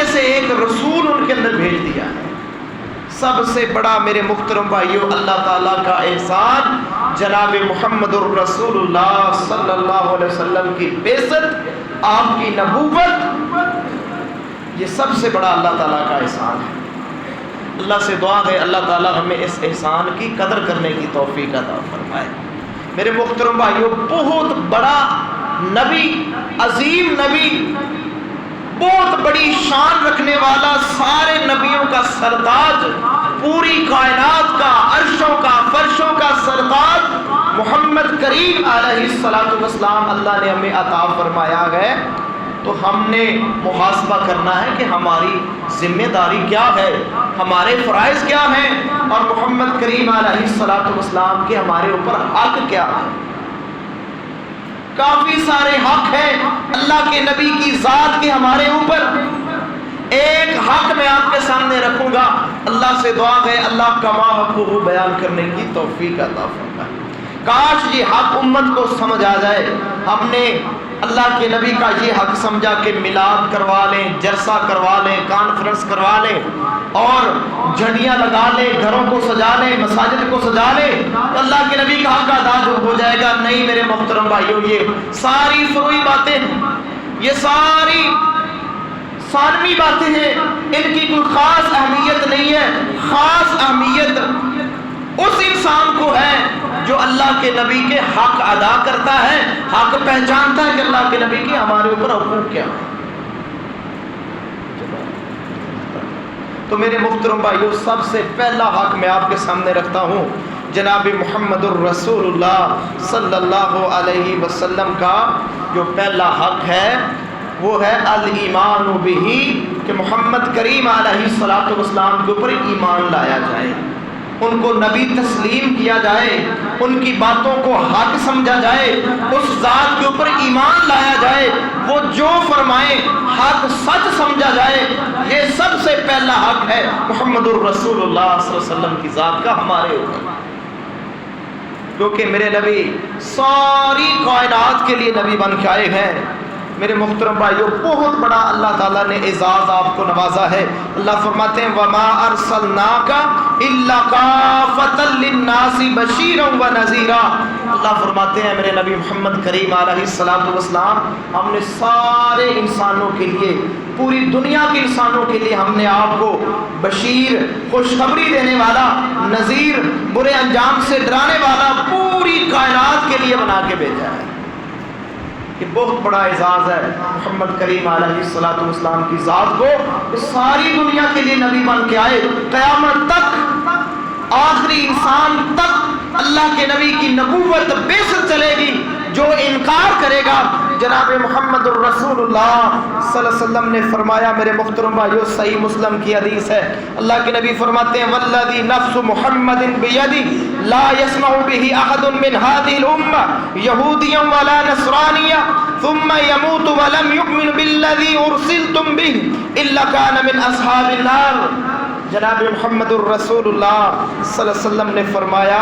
میں سے ایک رسول ان کے اندر بھیج دیا ہے۔ سب سے بڑا میرے محترم بھائیوں اللہ تعالیٰ کا احسان جناب محمد الرسول اللہ صلی اللہ علیہ وسلم کی بعثت، آپ کی نبوت، یہ سب سے بڑا اللہ تعالیٰ کا احسان ہے۔ اللہ سے دعا ہے اللہ تعالیٰ ہمیں اس احسان کی قدر کرنے کی توفیق عطا فرمائے۔ میرے محترم بھائیوں، بہت بڑا نبی، عظیم نبی، بہت بڑی شان رکھنے والا، سارے نبیوں کا سردار، پوری کائنات کا، عرشوں کا، فرشوں کا سردار محمد کریم علیہ الصلوۃ والسلام اللہ نے ہمیں عطا فرمایا ہے۔ تو ہم نے محاسبہ کرنا ہے کہ ہماری ذمہ داری کیا ہے، ہمارے فرائض کیا ہیں، اور محمد کریم علیہ الصلوۃ والسلام کے ہمارے اوپر حق کیا ہے۔ کافی سارے حق ہیں اللہ کے نبی کی ذات کے ہمارے اوپر۔ ایک حق میں آپ کے سامنے رکھوں گا، اللہ سے دعا ہے اللہ کما حقہ بیان کرنے کی توفیق عطا فرمائے۔ کاش یہ حق امت کو سمجھ آ جائے۔ ہم نے اللہ کے نبی کا یہ حق سمجھا کہ میلاد کروا لیں، جلسہ کروا لیں، کانفرنس کروا لیں اور جھنڈیاں لگا لیں، گھروں کو سجا لیں، مساجد کو سجا لیں تو اللہ کے نبی کا حق ادا ہو جائے گا۔ نہیں میرے محترم بھائیوں، یہ ساری فروعی باتیں، یہ ساری ثانوی باتیں ہیں، ان کی کوئی خاص اہمیت نہیں ہے۔ خاص اہمیت اس انسان کو ہے جو اللہ کے نبی کے حق ادا کرتا ہے، حق پہچانتا ہے کہ اللہ کے نبی کے ہمارے اوپر حقوق کیا ہے۔ تو میرے محترم بھائیوں، سب سے پہلا حق میں آپ کے سامنے رکھتا ہوں جناب محمد الرسول اللہ صلی اللہ علیہ وسلم کا جو پہلا حق ہے وہ ہے الایمان بہ، کہ محمد کریم علیہ الصلوۃ والسلام کے اوپر ایمان لایا جائے، ان کو نبی تسلیم کیا جائے، ان کی باتوں کو حق سمجھا جائے، اس ذات کے اوپر ایمان لایا جائے، وہ جو فرمائے حق سچ سمجھا جائے۔ یہ سب سے پہلا حق ہے محمد الرسول اللہ صلی اللہ علیہ وسلم کی ذات کا ہمارے اوپر، کیونکہ میرے نبی ساری کائنات کے لیے نبی بن کے آئے ہیں۔ میرے محترم بھائیوں، بہت بڑا اللہ تعالیٰ نے اعزاز آپ کو نوازا ہے۔ اللہ فرماتے ہیں وَمَا أَرْسَلْنَاكَ إِلَّا كَافَّةً لِلنَّاسِ بَشِيرًا وَنَذِيرًا۔ اللہ فرماتے ہیں میرے نبی محمد کریم علیہ الصلوۃ والسلام، ہم نے سارے انسانوں کے لیے، پوری دنیا کے انسانوں کے لیے ہم نے آپ کو بشیر، خوشخبری دینے والا، نذیر، برے انجام سے ڈرانے والا، پوری کائنات کے لیے بنا کے بھیجا ہے۔ یہ بہت بڑا اعزاز ہے محمد کریم علیہ الصلوۃ والسلام کی ذات کو، ساری دنیا کے لیے نبی بن کے آئے۔ قیامت تک، آخری انسان تک اللہ کے نبی کی نبوت بعثت چلے گی۔ جو انکار کرے گا، جناب محمد الرسول اللہ صلی اللہ علیہ وسلم نے فرمایا، میرے محترم بھائیو صحیح مسلم کی حدیث ہے، اللہ کے نبی فرماتے ہیں والذی نفس محمد بیدی لا يسمع به احد من هذه الامه یہودیا ولا نصرانیا ثم يموت ولم يؤمن بالذی ارسلتم به الا كان من اصحاب النار۔ جناب محمد الرسول اللہ صلی اللہ علیہ وسلم نے فرمایا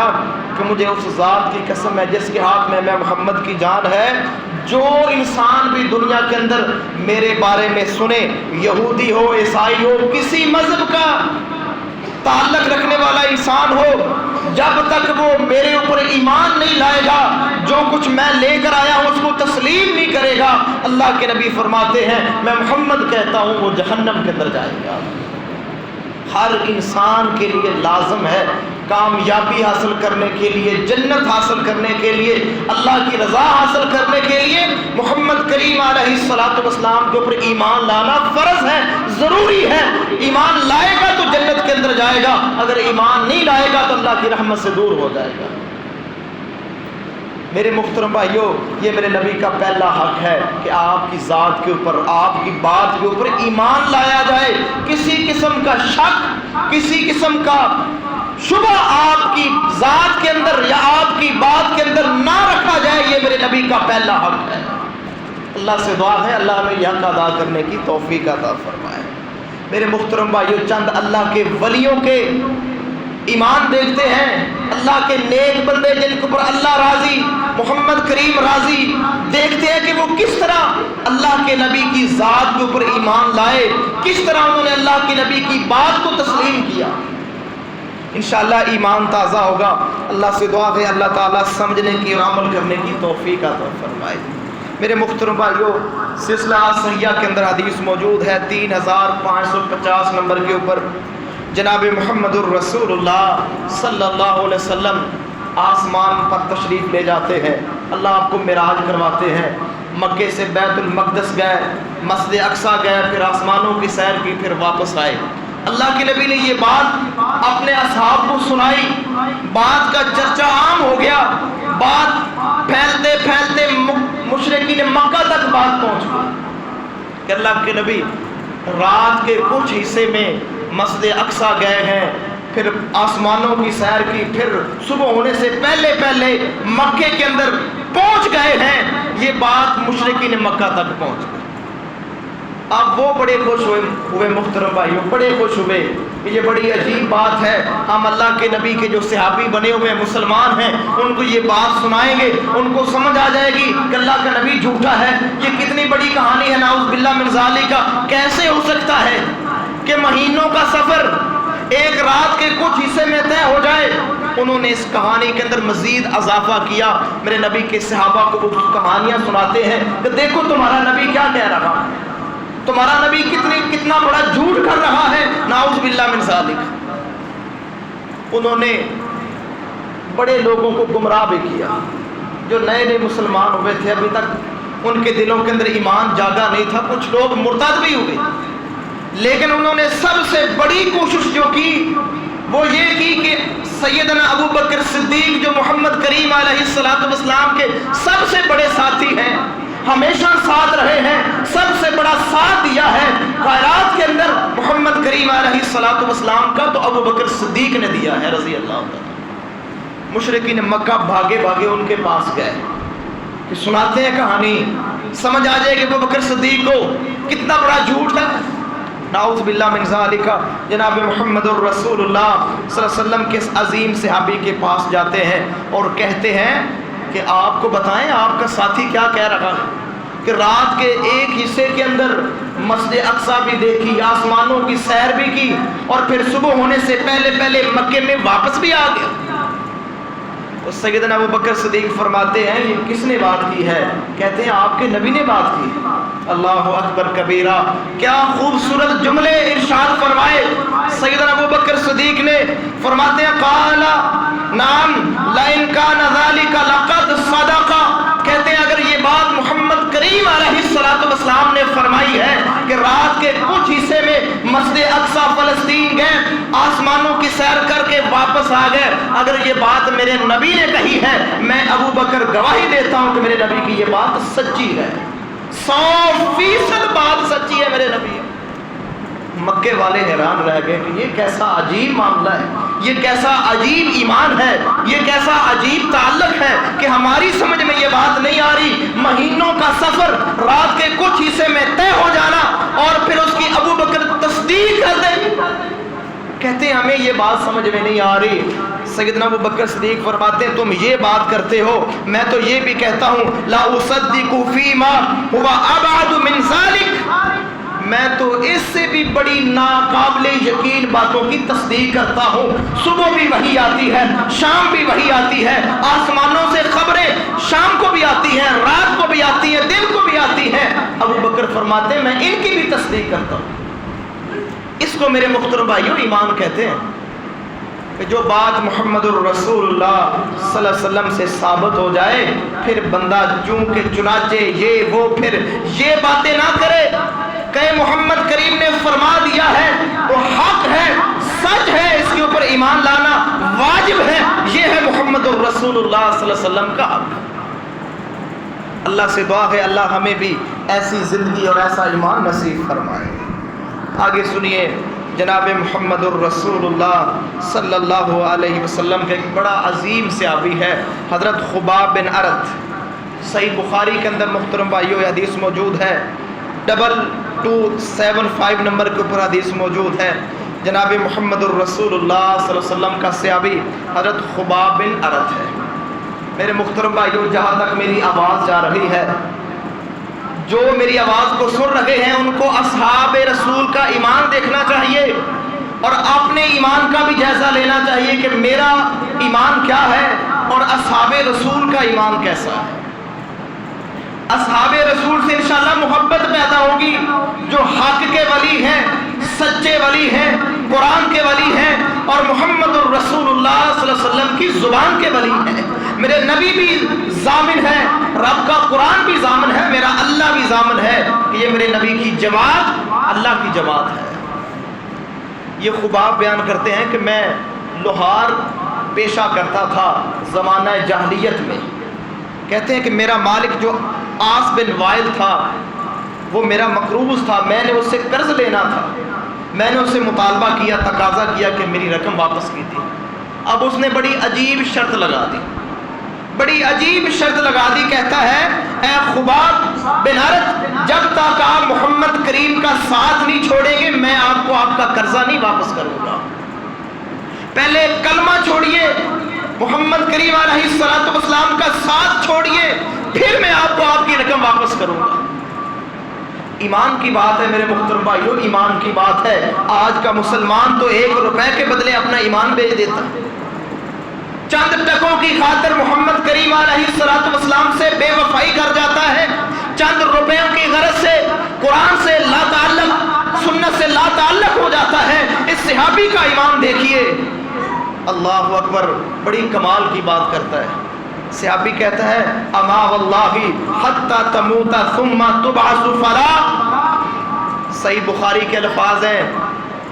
کہ مجھے اس ذات کی قسم ہے جس کے ہاتھ میں محمد کی جان ہے، جو انسان بھی دنیا کے اندر میرے بارے میں سنے، یہودی ہو، عیسائی ہو، کسی مذہب کا تعلق رکھنے والا انسان ہو، جب تک وہ میرے اوپر ایمان نہیں لائے گا، جو کچھ میں لے کر آیا ہوں اس کو تسلیم نہیں کرے گا، اللہ کے نبی فرماتے ہیں میں محمد کہتا ہوں وہ جہنم کے اندر جائے گا۔ ہر انسان کے لیے لازم ہے کامیابی حاصل کرنے کے لیے، جنت حاصل کرنے کے لیے، اللہ کی رضا حاصل کرنے کے لیے محمد کریم علیہ الصلوۃ والسلام کے اوپر ایمان لانا فرض ہے، ضروری ہے۔ ایمان لائے گا تو جنت کے اندر جائے گا، اگر ایمان نہیں لائے گا تو اللہ کی رحمت سے دور ہو جائے گا۔ میرے محترم بھائیوں، یہ میرے نبی کا پہلا حق ہے کہ آپ کی ذات کے اوپر، آپ کی بات کے اوپر ایمان لایا جائے، کسی قسم کا شک، کسی قسم کا شبہ آپ کی ذات کے اندر یا آپ کی بات کے اندر نہ رکھا جائے، یہ میرے نبی کا پہلا حق ہے۔ اللہ سے دعا ہے اللہ ہمیں یہ حق ادا کرنے کی توفیق عطا فرمائے۔ میرے محترم بھائیوں، چند اللہ کے ولیوں کے ایمان دیکھتے ہیں، اللہ کے نیک بندے جن کے اوپر اللہ راضی، محمد کریم راضی دیکھتے ہیں کہ وہ کس طرح اللہ کے نبی کی ذات کے اوپر ایمان لائے، کس طرح انہوں نے اللہ کے نبی کی بات کو تسلیم کیا۔ انشاءاللہ ایمان تازہ ہوگا۔ اللہ سے دعا ہے اللہ تعالیٰ سمجھنے کی اور عمل کرنے کی توفیق عطا فرمائے۔ میرے محترم بھائیو، سلسلہ صحیحہ کے اندر حدیث موجود ہے 3550 نمبر کے اوپر، جناب محمد الرسول اللہ صلی اللہ علیہ وسلم آسمان پر تشریف لے جاتے ہیں، اللہ آپ کو معراج کرواتے ہیں، مکے سے بیت المقدس گئے، مسجد اقصیٰ گئے، پھر آسمانوں کی سیر کی، پھر واپس آئے۔ اللہ کے نبی نے یہ بات اپنے اصحاب کو سنائی، بات کا چرچا عام ہو گیا، بات پھیلتے پھیلتے مشرکین مکہ تک بات پہنچ گئی کہ اللہ کے نبی رات کے کچھ حصے میں مسجد اقصیٰ گئے ہیں، پھر آسمانوں کی سیر کی، پھر صبح ہونے سے پہلے پہلے مکے کے اندر پہنچ گئے ہیں۔ یہ بات مشرکین مکہ تک پہنچ گئی۔ اب وہ بڑے خوش ہوئے محترم بھائیوں، بڑے خوش ہوئے کہ یہ بڑی عجیب بات ہے، ہم اللہ کے نبی کے جو صحابی بنے ہوئے مسلمان ہیں ان کو یہ بات سنائیں گے، ان کو سمجھ آ جائے گی کہ اللہ کا نبی جھوٹا ہے۔ یہ کتنی بڑی کہانی ہے، نعوذ باللہ من ذالک۔ کیسے ہو سکتا ہے کہ مہینوں کا سفر ایک رات کے کچھ حصے میں طے ہو جائے؟ انہوں نے اس کہانی کے اندر مزید اضافہ کیا، میرے نبی کے صحابہ کو وہ کہانیاں سناتے ہیں کہ دیکھو تمہارا نبی کیا کہہ رہا ہے، تمہارا نبی کتنا بڑا جھوٹ کر رہا ہے، نعوذ باللہ من ذالک۔ انہوں نے بڑے لوگوں کو گمراہ بھی کیا، جو نئے نئے مسلمان ہوئے تھے، ابھی تک ان کے دلوں کے اندر ایمان جاگا نہیں تھا، کچھ لوگ مرتد بھی ہوئے، لیکن انہوں نے سب سے بڑی کوشش جو کی وہ یہ کی کہ سیدنا ابو بکر صدیق جو محمد کریم علیہ السلام کے سب سے بڑے ساتھی ہیں، ہمیشہ ساتھ رہے ہیں، سب سے بڑا ساتھ دیا ہے خیرات کے اندر محمد کریم علیہ السلام کا، تو ابو بکر صدیق نے دیا ہے رضی اللہ عنہ۔ مشرکین مکہ بھاگے بھاگے ان کے پاس گئے کہ سناتے ہیں کہانی، سمجھ آ جائے کہ ابو بکر صدیق کو کتنا بڑا جھوٹ ہے۔ نعوذ باللہ من ذالک، جناب محمد الرسول اللہ صلی اللہ علیہ وسلم کے عظیم صحابی کے پاس جاتے ہیں اور کہتے ہیں کہ آپ کو بتائیں آپ کا ساتھی کیا کہہ رہا ہے کہ رات کے ایک حصے کے اندر مسجد اقصیٰ بھی دیکھی، آسمانوں کی سیر بھی کی، اور پھر صبح ہونے سے پہلے پہلے مکے میں واپس بھی آ گیا۔ تو سیدنا ابو بکر صدیق فرماتے ہیں یہ کس نے بات کی ہے؟ کہتے ہیں آپ کے نبی نے بات کی۔ اللہ اکبر کبیرہ، کیا خوبصورت جملے ارشاد فرمائے سیدنا ابو بکر صدیق نے، فرماتے ہیں قال نعم لئن کان ذلک لقد صدق، کہتے ہیں اگر یہ بات محمد کریم علیہ السلام نے فرمائی ہے کہ رات کے کچھ حصے میں مسجد اقصیٰ فلسطین گئے، آسمانوں کی سیر کر کے واپس آ گئے، اگر یہ بات میرے نبی نے کہی ہے، میں ابو بکر گواہی دیتا ہوں کہ میرے نبی کی یہ بات سچی ہے، 100% بات سچی ہے میرے نبی۔ مکے والے حیران رہ گئے کہ یہ کیسا عجیب معاملہ ہے، یہ کیسا عجیب ایمان ہے، یہ کیسا عجیب تعلق ہے کہ ہماری سمجھ میں یہ بات نہیں آ رہی، مہینوں کا سفر رات کے کچھ حصے میں طے ہو جانا اور پھر اس کی ابو بکر تصدیق کر دے۔ کہتے ہیں ہمیں یہ بات سمجھ میں نہیں آ رہی۔ سیدنا ابو بکر صدیق فرماتے ہیں تم یہ بات کرتے ہو، میں تو یہ بھی کہتا ہوں لا اصدق فیما هو ابعد من ذلك، میں تو اس سے بھی بڑی ناقابل یقین باتوں کی تصدیق کرتا ہوں۔ صبح بھی وحی آتی ہے، شام بھی وحی آتی ہے، آسمانوں سے خبریں شام کو بھی آتی ہیں، رات کو بھی آتی ہیں، دن کو بھی آتی ہیں۔ ابو بکر فرماتے ہیں میں ان کی بھی تصدیق کرتا ہوں۔ اس کو میرے محترم بھائیوں ایمان کہتے ہیں کہ جو بات محمد الرسول اللہ صلی اللہ علیہ وسلم سے ثابت ہو جائے، پھر بندہ چونکہ چنانچہ یہ وہ پھر یہ باتیں نہ کرے کہ محمد کریم نے فرما دیا ہے، وہ حق ہے، سچ ہے، اس کے اوپر ایمان لانا واجب ہے۔ یہ ہے محمد الرسول اللہ صلی اللہ علیہ وسلم کا حق۔ اللہ سے دعا ہے اللہ ہمیں بھی ایسی زندگی اور ایسا ایمان نصیب فرمائے۔ آگے سنیے، جناب محمد الرسول اللہ صلی اللہ علیہ وسلم کا ایک بڑا عظیم صحابی ہے حضرت خباب بن ارت۔ صحیح بخاری کے اندر محترم بھائیو یہ حدیث موجود ہے، 2275 نمبر کے اوپر حدیث موجود ہے۔ جناب محمد الرسول اللہ صلی اللہ علیہ وسلم کا صحابی حضرت خباب بن ارت ہے۔ میرے محترم بھائیوں، جہاں تک میری آواز جا رہی ہے، جو میری آواز کو سن رہے ہیں ان کو اصحاب رسول کا ایمان دیکھنا چاہیے اور اپنے ایمان کا بھی جائزہ لینا چاہیے کہ میرا ایمان کیا ہے اور اصحاب رسول کا ایمان کیسا ہے۔ اصحاب رسول سے انشاءاللہ محبت پیدا ہوگی، جو حق کے ولی ہیں، سچے ولی ہیں، قرآن کے ولی ہیں اور محمد الرسول اللہ صلی اللہ علیہ وسلم کی زبان کے ولی ہیں۔ میرے نبی بھی ضامن ہے، رب کا قرآن بھی ضامن ہے، میرا اللہ بھی ضامن ہے کہ یہ میرے نبی کی جماعت اللہ کی جماعت ہے۔ یہ خباب بیان کرتے ہیں کہ میں لوہار پیشہ کرتا تھا زمانہ جاہلیت میں۔ کہتے ہیں کہ میرا مالک جو آس بن وائل تھا وہ میرا مقروض تھا، میں نے اس سے قرض لینا تھا، میں نے اس سے مطالبہ کیا، تقاضا کیا کہ میری رقم واپس کیجیے۔ اب اس نے بڑی عجیب شرط لگا دی، بڑی عجیب شرط لگا دی، کہتا ہے اے خباب بن ارد، جب تک آپ محمد کریم کا ساتھ نہیں چھوڑیں گے میں آپ کو آپ کا قرضہ نہیں واپس کروں گا۔ پہلے کلمہ چھوڑیے، محمد کریم علیہ الصلوۃ والسلام کا ساتھ چھوڑیے، پھر میں آپ کو آپ کی رقم واپس کروں گا۔ ایمان کی بات ہے میرے محترم بھائیوں، ایمان کی بات ہے۔ آج کا مسلمان تو 1 روپے کے بدلے اپنا ایمان بیچ دیتا ہے، چند ٹکوں کی خاطر محمد کریم علیہ الصلوۃ والسلام سے بے وفائی کر جاتا ہے، چند روپیوں کی غرض سے قرآن سے لا تعلق، سنت سے لا تعلق ہو جاتا ہے۔ اس صحابی کا ایمان دیکھیے، اللہ اکبر، بڑی کمال کی بات کرتا ہے۔ صحابی کہتا ہے اما واللہ حتی تموت ثم تبعث فلا، صحیح بخاری کے الفاظ ہیں۔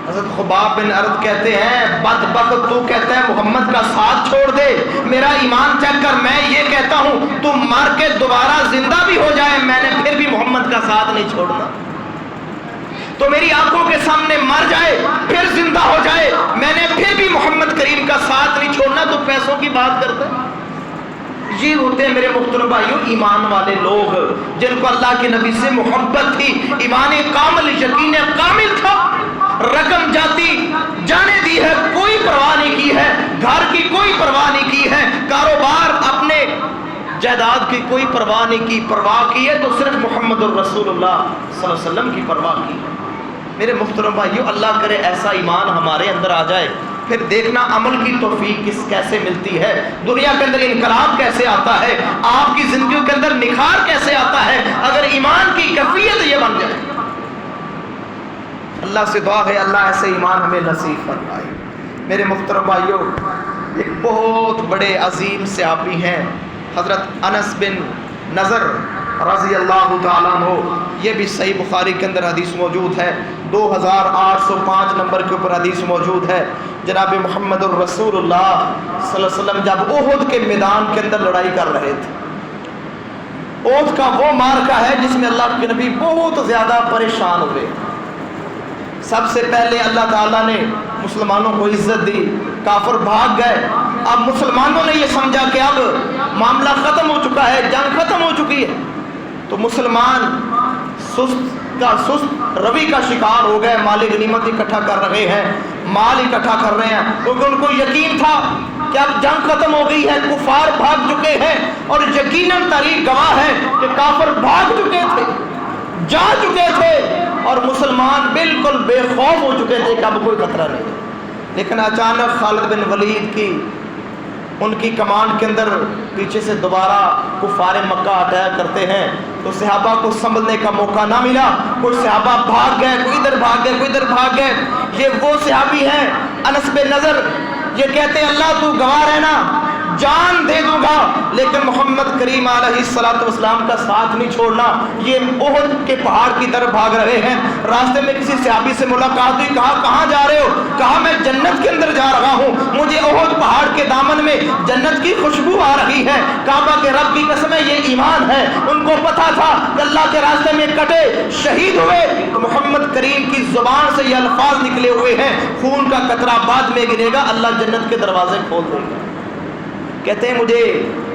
حضرت خباب بن ارد کہتے ہیں بدبخت تو کہتا ہے محمد کا ساتھ چھوڑ دے، میرا ایمان چیک کر، میں یہ کہتا ہوں تو مر کے دوبارہ زندہ بھی ہو جائے میں نے پھر بھی محمد کا ساتھ نہیں چھوڑنا، تو میری آنکھوں کے سامنے مر جائے پھر زندہ ہو جائے میں نے پھر بھی محمد کریم کا ساتھ نہیں چھوڑنا۔ تو پیسوں کی بات کرتے ہیں، یہ ہوتے ہیں میرے محترم بھائیوں ایمان والے لوگ، جن کو اللہ کے نبی سے محبت تھی، ایمان کامل، یقین کامل تھا، رقم جانے دی ہے کوئی پرواہ نہیں کی ہے، گھر کی کوئی پرواہ نہیں کی ہے، کاروبار اپنے جائیداد کی کوئی پرواہ نہیں کی، پرواہ کی ہے تو صرف محمد الرسول اللہ صلی اللہ علیہ وسلم کی پرواہ کی ہے۔ میرے محترم بھائیوں، اللہ کرے ایسا ایمان ہمارے اندر آ جائے، پھر دیکھنا عمل کی توفیق کیسے ملتی ہے، دنیا کے اندر انقلاب کیسے آتا ہے، آپ کی زندگیوں کے اندر نکھار کیسے آتا ہے، اگر ایمان کی کیفیت یہ بن جائے۔ اللہ سے دعا ہے اللہ ایسے ایمان ہمیں نصیب فرمائے۔ میرے محترم بھائیوں، ایک بہت بڑے عظیم صحابی ہیں حضرت انس بن نضر رضی اللہ تعالیٰ عنہ، یہ بھی صحیح بخاری کے اندر حدیث موجود ہے، 2805 نمبر کے اوپر حدیث موجود ہے۔ جناب محمد الرسول اللہ صلی اللہ علیہ وسلم جب احد کے میدان کے اندر لڑائی کر رہے تھے، احد کا وہ معرکہ ہے جس میں اللہ کے نبی بہت زیادہ پریشان ہوئے۔ سب سے پہلے اللہ تعالیٰ نے مسلمانوں کو عزت دی، کافر بھاگ گئے، اب مسلمانوں نے یہ سمجھا کہ اب معاملہ ختم ہو چکا ہے، جنگ ختم ہو چکی ہے، تو مسلمان سست روی کا شکار ہو گئے، مال غنیمت اکٹھا کر رہے ہیں، مال اکٹھا کر رہے ہیں، کیونکہ ان کو یقین تھا کہ اب جنگ ختم ہو گئی ہے، کفار بھاگ چکے ہیں، اور یقیناً تاریخ گواہ ہے کہ کافر بھاگ چکے تھے، جا چکے تھے، اور مسلمان بالکل بے خوف ہو چکے تھے کہ اب کوئی خطرہ نہیں۔ لیکن اچانک خالد بن ولید کی ان کی کمان کے اندر پیچھے سے دوبارہ کفار مکہ اٹیک کرتے ہیں، تو صحابہ کو سنبھلنے کا موقع نہ ملا، کچھ صحابہ بھاگ گئے، کوئی ادھر بھاگ گئے، کوئی ادھر بھاگ گئے۔ یہ وہ صحابی ہیں انس بن نضر، یہ کہتے ہیں اللہ تو گواہ رہنا، جان دے دوں گا لیکن محمد کریم علیہ الصلوۃ والسلام کا ساتھ نہیں چھوڑنا۔ یہ احد کے پہاڑ کی طرف بھاگ رہے ہیں، راستے میں کسی صحابی سے ملاقات ہوئی، کہا کہاں جا رہے ہو؟ کہا میں جنت کے اندر جا رہا ہوں، مجھے احد پہاڑ کے دامن میں جنت کی خوشبو آ رہی ہے، کعبہ کے رب کی قسم ہے یہ ایمان ہے۔ ان کو پتا تھا کہ اللہ کے راستے میں کٹے شہید ہوئے تو محمد کریم کی زبان سے یہ الفاظ نکلے ہوئے ہیں، خون کا قطرہ بعد میں گرے گا، اللہ جنت کے دروازے کھول دے گا۔ کہتے ہیں مجھے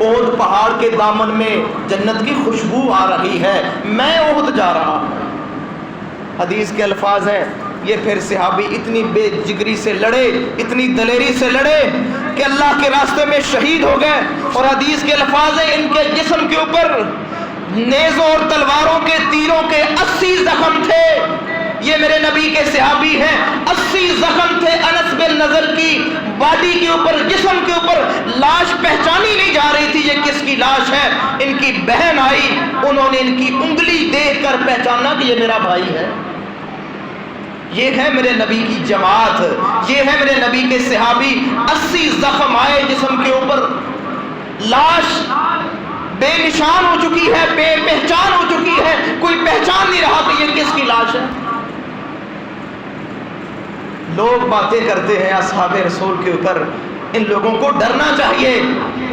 احد پہاڑ کے دامن میں جنت کی خوشبو آ رہی ہے، میں احد جا رہا ہوں۔ حدیث کے الفاظ ہیں، یہ پھر صحابی اتنی بے جگری سے لڑے، اتنی دلیری سے لڑے کہ اللہ کے راستے میں شہید ہو گئے، اور حدیث کے الفاظ ہیں ان کے جسم کے اوپر نیزوں اور تلواروں کے تیروں کے 80 زخم تھے۔ یہ میرے نبی کے صحابی ہیں، 80 زخم تھے انس بن نضر کی باڈی کے اوپر، جسم کے اوپر۔ لاش پہچانی نہیں جا رہی تھی یہ کس کی لاش ہے۔ ان کی بہن آئی، انہوں نے ان کی انگلی دیکھ کر پہچانا کہ یہ میرا بھائی ہے۔ یہ ہے میرے نبی کی جماعت، یہ ہے میرے نبی کے صحابی۔ 80 زخم آئے جسم کے اوپر، لاش بے نشان ہو چکی ہے، بے پہچان ہو چکی ہے، کوئی پہچان نہیں رہا کہ یہ کس کی لاش ہے۔ لوگ باتیں کرتے ہیں اصحاب رسول کے اوپر، ان لوگوں کو ڈرنا چاہیے،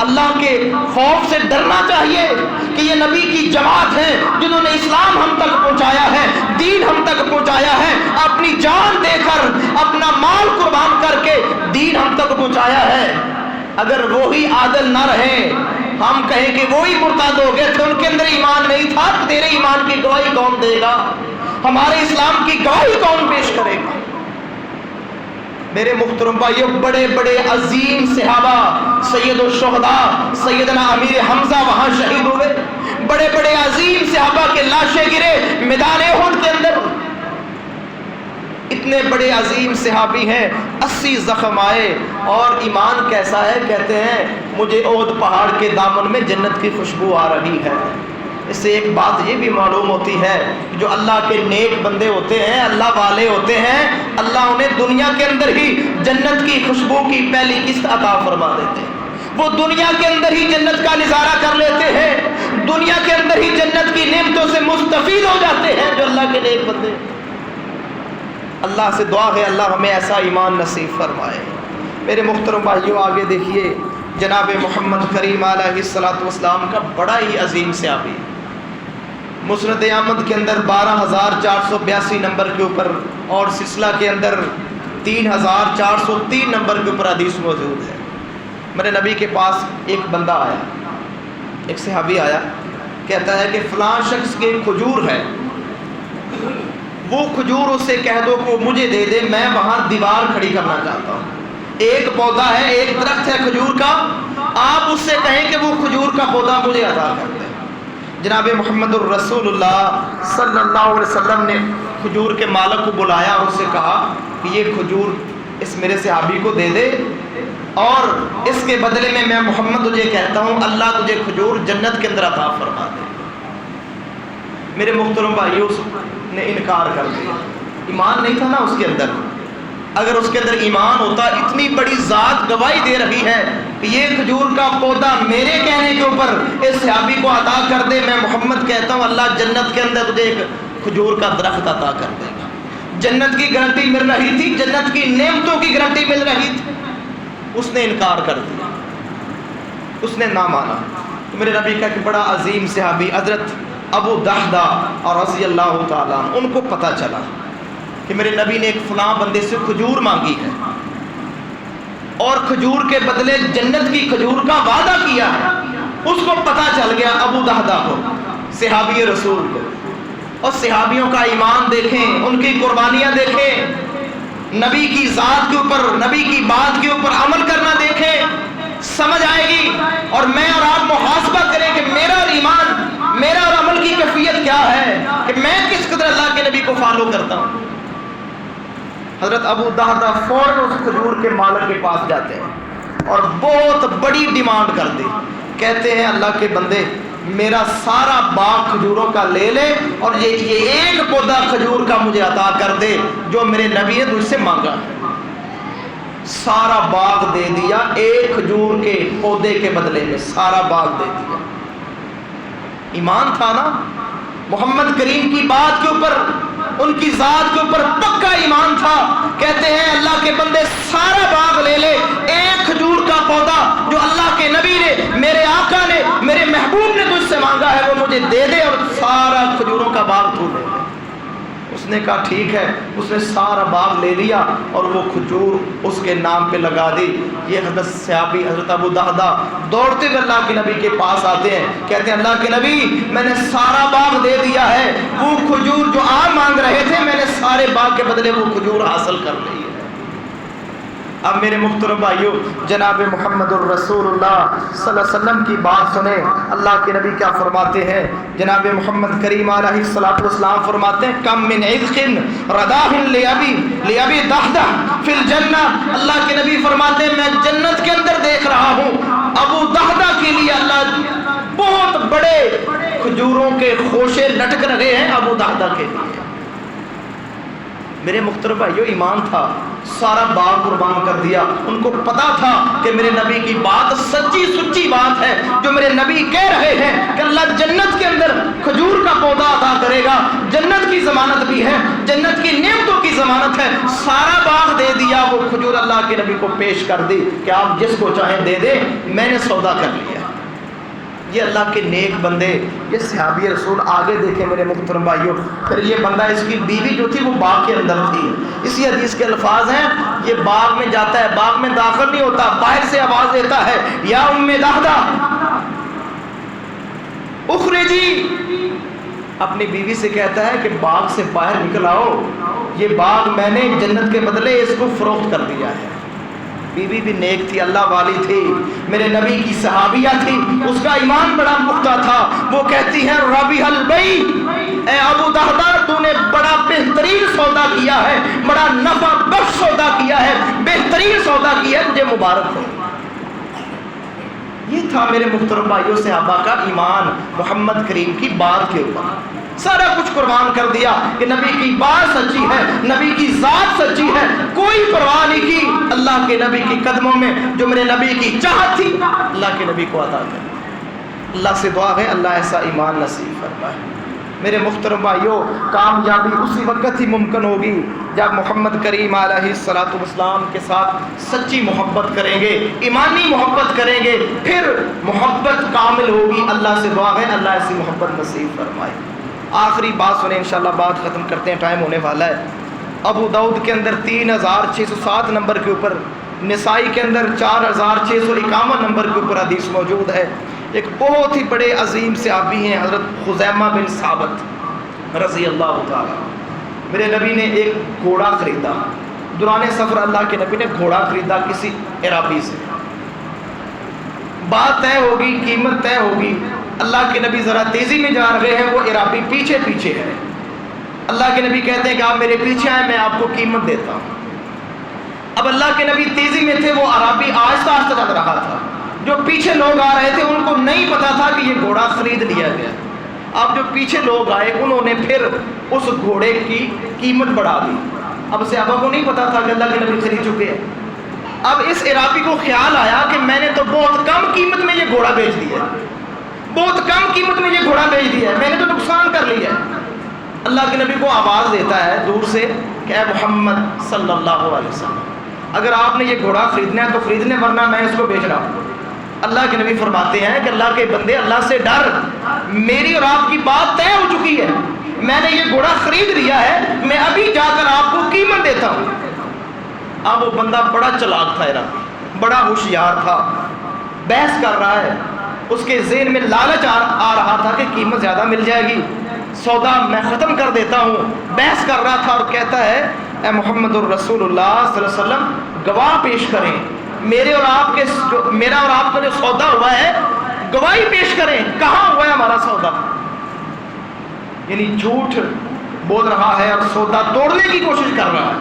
اللہ کے خوف سے ڈرنا چاہیے کہ یہ نبی کی جماعت ہے جنہوں نے اسلام ہم تک پہنچایا ہے، دین ہم تک پہنچایا ہے، اپنی جان دے کر، اپنا مال قربان کر کے دین ہم تک پہنچایا ہے۔ اگر وہی عادل نہ رہے، ہم کہیں کہ وہی مرتد ہو گئے تھے، ان کے اندر ایمان نہیں تھا، تیرے ایمان کی گواہی کون دے گا؟ ہمارے اسلام کی گواہی کون پیش کرے گا؟ میرے محترم بھائیوں، بڑے بڑے عظیم صحابہ، سید الشہداء سیدنا امیر حمزہ وہاں شہید ہوئے، بڑے بڑے عظیم صحابہ کے لاشیں گرے میدان احد کے اندر۔ اتنے بڑے عظیم صحابی ہیں، 80 زخم آئے، اور ایمان کیسا ہے؟ کہتے ہیں مجھے احد پہاڑ کے دامن میں جنت کی خوشبو آ رہی ہے۔ اس سے ایک بات یہ بھی معلوم ہوتی ہے کہ جو اللہ کے نیک بندے ہوتے ہیں، اللہ والے ہوتے ہیں، اللہ انہیں دنیا کے اندر ہی جنت کی خوشبو کی پہلی قسط عطا فرما دیتے ہیں۔ وہ دنیا کے اندر ہی جنت کا نظارہ کر لیتے ہیں، دنیا کے اندر ہی جنت کی نعمتوں سے مستفید ہو جاتے ہیں جو اللہ کے نیک بندے۔ اللہ سے دعا ہے اللہ ہمیں ایسا ایمان نصیب فرمائے۔ میرے محترم بھائیوں، آگے دیکھیے جناب محمد کریم علیہ الصلوۃ والسلام کا بڑا ہی عظیم صحابی، مسند احمد کے اندر 12482 نمبر کے اوپر، اور سلسلہ کے اندر 3403 نمبر کے اوپر حدیث موجود ہے۔ میرے نبی کے پاس ایک بندہ آیا، ایک صحابی آیا، کہتا ہے کہ فلاں شخص کے کھجور ہے، وہ کھجور اس سے کہہ دو کہ مجھے دے دے، میں وہاں دیوار کھڑی کرنا چاہتا ہوں۔ ایک پودا ہے، ایک درخت ہے کھجور کا، آپ اس سے کہیں کہ وہ کھجور کا پودا مجھے عطا کر دے۔ جناب محمد الرسول اللہ صلی اللہ علیہ وسلم نے کھجور کے مالک کو بلایا اور اس سے کہا کہ یہ کھجور اس میرے صحابی کو دے دے، اور اس کے بدلے میں محمد تجھے کہتا ہوں اللہ تجھے کھجور جنت کے اندر عطا فرما دے۔ میرے محترم بھائیوں، اس نے انکار کر دیا، ایمان نہیں تھا نا اس کے اندر۔ اگر اس کے اندر ایمان ہوتا، اتنی بڑی ذات گواہی دے رہی ہے کہ یہ کھجور کا پودا میرے کہنے کے اوپر اس صحابی کو عطا کر دے، میں محمد کہتا ہوں اللہ جنت کے اندر تجھے ایک کھجور کا درخت عطا کر دے گا۔ جنت کی گارنٹی مل رہی تھی، جنت کی نعمتوں کی گارنٹی مل رہی تھی، اس نے انکار کر دیا، اس نے نہ مانا۔ تو میرے نبی کا ایک بڑا عظیم صحابی حضرت ابو دحدہ اور رضی اللہ تعالیٰ عنہ، ان کو پتہ چلا کہ میرے نبی نے ایک فلاں بندے سے کھجور مانگی ہے اور کھجور کے بدلے جنت کی کھجور کا وعدہ کیا ہے۔ اس کو پتہ چل گیا ابو دحدہ کو، صحابی رسول کو، اور صحابیوں کا ایمان دیکھیں، ان کی قربانیاں دیکھیں، نبی کی ذات کے اوپر، نبی کی بات کے اوپر عمل کرنا دیکھیں، سمجھ آئے گی۔ اور میں اور آپ محاسبہ کریں کہ میرا اور ایمان، میرا اور عمل کی کیفیت کیا ہے، کہ میں کس قدر اللہ کے نبی کو فالو کرتا ہوں۔ حضرت ابو دحدہ فوراً اس کھجور کے مالک کے پاس جاتے ہیں اور بہت بڑی ڈیمانڈ کر دی، کہتے ہیں اللہ کے بندے میرا سارا باغ کھجوروں کا لے لے اور یہ ایک پودا کھجور کا مجھے عطا کر دے جو میرے نبی نے تجھ سے مانگا۔ سارا باغ دے دیا، ایک کھجور کے پودے کے بدلے میں سارا باغ دے دیا۔ ایمان تھا نا محمد کریم کی بات کے اوپر، ان کی ذات کے اوپر پکا ایمان تھا۔ کہتے ہیں اللہ کے بندے سارا باغ لے لے، ایک کھجور کا پودا جو اللہ کے نبی نے، میرے آقا نے، میرے محبوب نے تجھ سے مانگا ہے وہ مجھے دے دے، اور سارا کھجوروں کا باغ تو لے لے۔ اس نے کہا ٹھیک ہے، اس نے سارا باغ لے لیا اور وہ کھجور اس کے نام پہ لگا دی۔ یہ حضرت صحابی حضرت ابو دحدہ دوڑتے ہوئے اللہ کے نبی کے پاس آتے ہیں، کہتے ہیں اللہ کے نبی میں نے سارا باغ دے دیا ہے، وہ کھجور جو آپ مانگ رہے تھے میں نے سارے باغ کے بدلے وہ کھجور حاصل کر لی ہے۔ اب میرے محترم بھائیوں جناب محمد الرسول اللہ صلی اللہ علیہ وسلم کی بات سنیں. اللہ کے نبی کیا فرماتے ہیں؟ جناب محمد کریم علیہ الصلوۃ والسلام فرماتے ہیں کم من عذق رداہ لابی دحدہ فی الجنہ. اللہ کے نبی فرماتے ہیں میں جنت کے اندر دیکھ رہا ہوں ابو دحدہ کے لیے اللہ بہت بڑے کھجوروں کے خوشے لٹک رہے ہیں ابو دحدہ کے لیے. میرے محترم بھائیو ایمان تھا, سارا باغ قربان کر دیا. ان کو پتا تھا کہ میرے نبی کی بات سچی سچی بات ہے. جو میرے نبی کہہ رہے ہیں کہ اللہ جنت کے اندر کھجور کا پودا عطا کرے گا, جنت کی ضمانت بھی ہے, جنت کی نعمتوں کی ضمانت ہے. سارا باغ دے دیا, وہ کھجور اللہ کے نبی کو پیش کر دی کہ آپ جس کو چاہیں دے دیں, میں نے سودا کر لیا. یہ اللہ کے نیک بندے, یہ صحابی رسول. آگے دیکھیں میرے محترم بھائیوں, پھر یہ بندہ اس کی بیوی جو تھی وہ باغ کے اندر تھی. اسی حدیث کے الفاظ ہیں یہ باغ میں جاتا ہے, باغ میں داخل نہیں ہوتا, باہر سے آواز دیتا ہے یا ام دحدہ اخرجی. اپنی بیوی سے کہتا ہے کہ باغ سے باہر نکل آؤ, یہ باغ میں نے جنت کے بدلے اس کو فروخت کر دیا ہے. بیوی بھی نیک تھی, اللہ والی تھی, میرے نبی کی صحابیہ تھی, اس کا ایمان بڑا پختہ تھا. وہ کہتی ہے ربیح البیع, اے ابو دحدہ تو نے بڑا بہترین سودا کیا ہے, بڑا نفع بخش سودا کیا ہے, بہترین سودا کیا ہے, مجھے مبارک ہو. یہ تھا میرے محترم بھائیوں صحابہ کا ایمان محمد کریم کی بات کے اوپر. سارا کچھ قربان کر دیا کہ نبی کی بات سچی ہے, نبی کی ذات سچی ہے, کوئی پرواہ نہیں کی. اللہ کے نبی کی قدموں میں جو میرے نبی کی چاہت تھی اللہ کے نبی کو عطا کر. اللہ سے دعا ہے اللہ ایسا ایمان نصیب فرمائے. میرے محترم بھائیوں کامیابی اسی وقت ہی ممکن ہوگی جب محمد کریم علیہ الصلوۃ والسلام کے ساتھ سچی محبت کریں گے, ایمانی محبت کریں گے, پھر محبت کامل ہوگی. اللہ سے دعا ہے اللہ ایسی محبت نصیب فرمائے. آخری بات سنیں انشاءاللہ, بات ختم کرتے ہیں, ٹائم ہونے والا ہے. ابو داؤد کے اندر 3607 نمبر کے اوپر, نسائی کے اندر 4651 نمبر کے اوپر حدیث موجود ہے. ایک بہت ہی بڑے عظیم صحابی ہیں حضرت خزیمہ بن ثابت رضی اللہ تعالیٰ. میرے نبی نے ایک گھوڑا خریدا, دوران سفر اللہ کے نبی نے گھوڑا خریدا کسی عرابی سے. بات طے ہوگی, قیمت طے ہوگی. اللہ کے نبی ذرا تیزی میں جا رہے ہیں, وہ عرابی پیچھے پیچھے ہے. اللہ کے نبی کہتے ہیں کہ آپ میرے پیچھے آئیں, میں آپ کو قیمت دیتا ہوں. اب اللہ کے نبی تیزی میں تھے, وہ عرابی آہستہ آہستہ چل رہا تھا. جو پیچھے لوگ آ رہے تھے ان کو نہیں پتا تھا کہ یہ گھوڑا خرید لیا گیا. اب جو پیچھے لوگ آئے انہوں نے پھر اس گھوڑے کی قیمت بڑھا دی. اب صحابہ کو نہیں پتا تھا کہ اللہ کے نبی خرید چکے ہیں. اب اس عرابی کو خیال آیا کہ میں نے تو بہت کم قیمت میں یہ گھوڑا بیچ دیا ہے, بہت کم قیمت میں یہ گھوڑا بیچ دیا ہے, میں نے تو نقصان کر لیا ہے. اللہ کے نبی کو آواز دیتا ہے دور سے کہ اے محمد صلی اللہ علیہ وسلم, اگر آپ نے یہ گھوڑا خریدنا ہے تو خرید لیں, ورنہ میں اس کو بیچ رہا ہوں. اللہ کے نبی فرماتے ہیں کہ اللہ کے بندے اللہ سے ڈر, میری اور آپ کی بات طے ہو چکی ہے, میں نے یہ گھوڑا خرید لیا ہے, میں ابھی جا کر آپ کو قیمت دیتا ہوں. اب وہ بندہ بڑا چلاک تھا, بڑا ہوشیار تھا, بحث کر رہا ہے. اس کے ذہن میں لالچ آ رہا تھا کہ قیمت زیادہ مل جائے گی, سودا میں ختم کر دیتا ہوں. بحث کر رہا تھا اور کہتا ہے اے محمد الرسول اللہ صلی اللہ علیہ وسلم گواہ پیش کریں, میرا اور آپ کا جو سودا ہوا ہے گواہی پیش کریں, کہاں ہوا ہے ہمارا سودا. یعنی جھوٹ بول رہا ہے اور سودا توڑنے کی کوشش کر رہا ہے.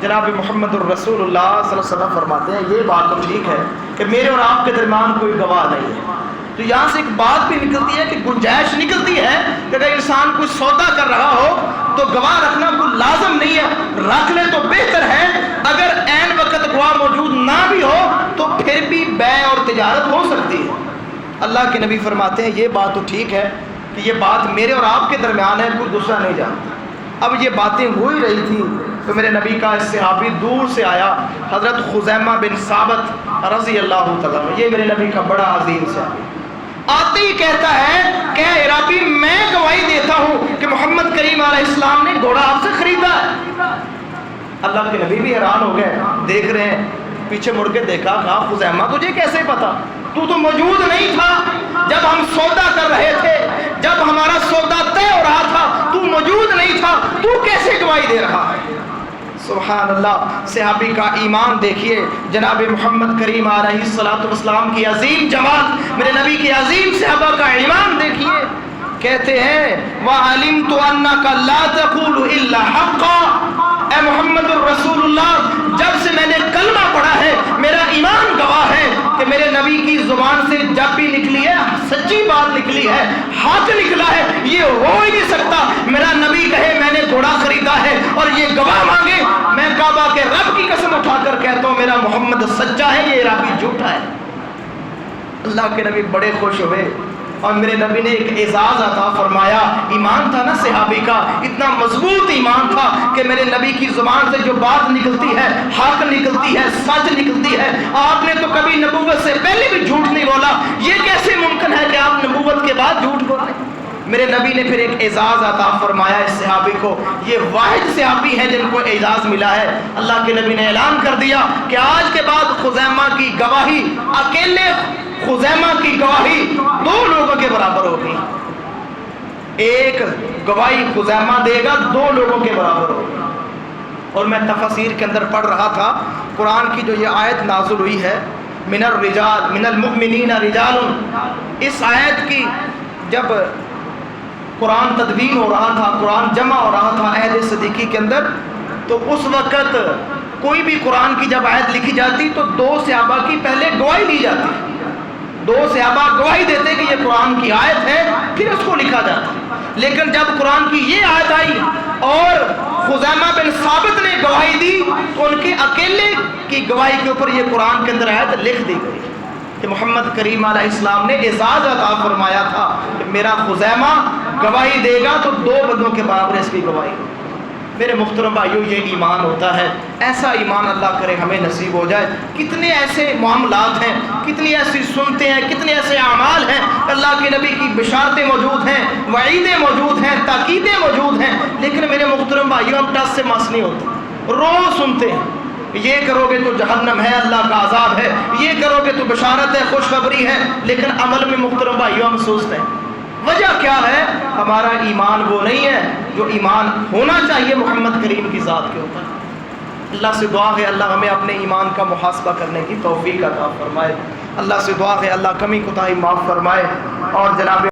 جناب محمد الرسول اللہ صلی اللہ علیہ وسلم فرماتے ہیں یہ بات تو ٹھیک ہے کہ میرے اور آپ کے درمیان کوئی گواہ نہیں ہے. تو یہاں سے ایک بات بھی نکلتی ہے کہ گنجائش نکلتی ہے کہ اگر انسان کوئی سودا کر رہا ہو تو گواہ رکھنا کوئی لازم نہیں ہے, رکھ لے تو بہتر ہے. اگر عین وقت گواہ موجود نہ بھی ہو تو پھر بھی بیع اور تجارت ہو سکتی ہے. اللہ کے نبی فرماتے ہیں یہ بات تو ٹھیک ہے کہ یہ بات میرے اور آپ کے درمیان ہے, کوئی دوسرا نہیں جانتا. اب یہ باتیں ہو ہی رہی تھی تو میرے نبی کا اس صحابی دور سے آیا, حضرت خزیمہ بن ثابت رضی اللہ تعالیٰ. یہ میرے نبی کا بڑا عظیم صحابی آتے ہی کہتا ہے کہ عرابی میں گواہی دیتا ہوں کہ محمد کریم علیہ السلام نے گھوڑا آپ سے خریدا ہے. اللہ کے نبی بھی حیران ہو گئے, دیکھ رہے ہیں, پیچھے مڑ کے دیکھا, کہا خزیمہ تجھے کیسے پتا, تو موجود نہیں تھا جب ہم سودا کر رہے تھے, جب ہمارا سودا طے ہو رہا تھا تو موجود نہیں تھا, تو کیسے گواہی دے رہا ہے. سبحان اللہ، صحابی کا ایمان دیکھیے، جناب محمد کریم علیہ الصلوۃ والسلام کی عظیم جماعت، میرے نبی کی عظیم صحابہ کا ایمان دیکھیے، کہتے ہیں وَعَلِمْتُ أَنَّكَ لَا تَقُولُ إِلَّا حَقًّا، اے محمد الرسول اللہ، جب سے میں نے کلمہ پڑھا ہے میرا ایمان گواہ ہے کہ میرے نبی کی زبان سے جب بھی نکلی ہے سچی بات نکلی ہے، حق نکلا ہے، یہ ہو ہی نہیں سکتا میرا نبی کہے میں نے گھوڑا خریدا ہے اور یہ گواہ مانگے، میں کعبہ کے رب کی قسم اٹھا کر کہتا ہوں میرا محمد سچا ہے، یہ عربی جھوٹا ہے۔ اللہ کے نبی بڑے خوش ہوئے اور میرے نبی نے ایک اعزاز عطا فرمایا، ایمان تھا نا صحابی کا، اتنا مضبوط ایمان تھا کہ میرے نبی کی زبان سے جو بات نکلتی ہے حق نکلتی ہے، سچ نکلتی ہے، آپ نے تو کبھی نبوت سے پہلے بھی جھوٹ نہیں بولا، یہ کیسے ممکن ہے کہ آپ نبوت کے بعد جھوٹ بولیں؟ میرے نبی نے پھر ایک اعزاز عطا فرمایا اس صحابی کو، یہ واحد صحابی ہیں جن کو اعزاز ملا ہے۔ اللہ کے نبی نے اعلان کر دیا کہ آج کے بعد خزیمہ کی گواہی، اکیلے خزیمہ کی گواہی 2 لوگوں کے برابر ہوگی، ایک گواہی خزیمہ دے گا 2 لوگوں کے برابر ہوگی۔ اور میں تفسیر کے اندر پڑھ رہا تھا، قرآن کی جو یہ آیت نازل ہوئی ہے من الرجال من المؤمنین رجال، اس آیت کی جب قرآن تدوین ہو رہا تھا، قرآن جمع ہو رہا تھا عہد صدیقی کے اندر، تو اس وقت کوئی بھی قرآن کی جب آیت لکھی جاتی تو 2 صحابہ کی پہلے گواہی لی جاتی، 2 صحابہ گواہی دیتے کہ یہ قرآن کی آیت ہے، پھر اس کو لکھا جاتا۔ لیکن جب قرآن کی یہ آیت آئی اور خزیمہ بن ثابت نے گواہی دی تو ان کے اکیلے کی گواہی کے اوپر یہ قرآن کے اندر آیت لکھ دی گئی کہ محمد کریم علیہ السلام نے اعزاز عطا فرمایا تھا کہ میرا خزیمہ گواہی دے گا تو 2 بندوں کے برابر اس کی گواہی ہوگی۔ میرے محترم بھائیو، یہ ایمان ہوتا ہے، ایسا ایمان اللہ کرے ہمیں نصیب ہو جائے۔ کتنے ایسے معاملات ہیں، کتنی ایسی سنتے ہیں، کتنے ایسے اعمال ہیں، اللہ کے نبی کی بشارتیں موجود ہیں، وعیدیں موجود ہیں، تاکیدیں موجود ہیں، لیکن میرے محترم بھائیو ہم ٹس سے مس نہیں ہوتے، روز سنتے ہیں یہ کرو گے تو جہنم ہے، اللہ کا عذاب ہے، یہ کرو گے تو بشارت ہے، خوشخبری ہے، لیکن عمل میں محترم بھائیو ہم سوچتے ہیں۔ وجہ کیا ہے؟ ہمارا ایمان وہ نہیں ہے جو ایمان ہونا چاہیے محمد کریم کی ذات کے اوپر۔ اللہ سے دعا ہے اللہ ہمیں اپنے ایمان کا محاسبہ کرنے کی توفیق عطا فرمائے۔ اللہ سے دعا ہے اللہ کمی کوتاہی معاف فرمائے اور جناب